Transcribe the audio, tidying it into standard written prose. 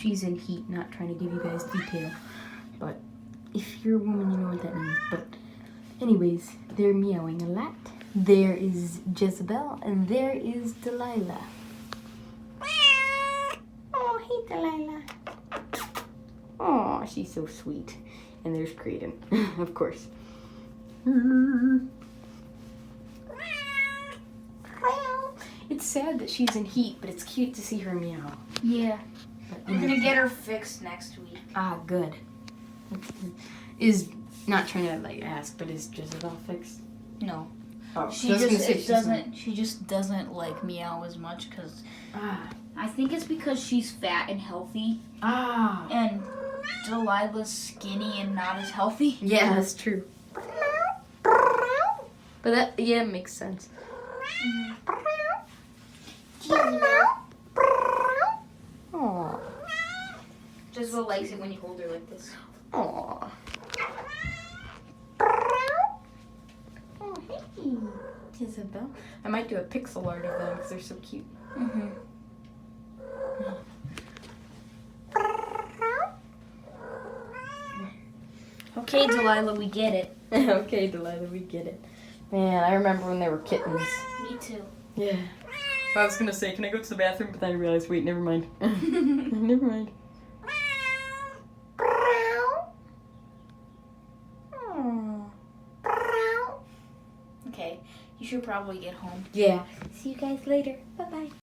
she's in heat, not trying to give you guys detail. But if you're a woman, you know what that means. But anyways, they're meowing a lot. There is Jezebel, and there is Delilah. Oh, hey, Delilah. Oh, she's so sweet. And there's Krayedøn, of course. It's sad that she's in heat, but it's cute to see her meow. Yeah. But We're gonna get her fixed next week. Ah, good. Is not trying to like ask, but is Jezebel fixed? No. Oh, She just doesn't like meow as much because I think it's because she's fat and healthy. And Delilah's skinny and not as healthy. Yeah, that's true. But that makes sense. Aww. Jezebel likes it when you hold her like this. Aww. Oh, hey, Jezebel. I might do a pixel art of them because they're so cute. Okay, Delilah, we get it. Okay, Delilah, we get it. Man, I remember when they were kittens. Me too. Yeah. I was gonna say, can I go to the bathroom? But then I realized, wait, never mind. Never mind. Okay, you should probably get home. Yeah. See you guys later. Bye-bye.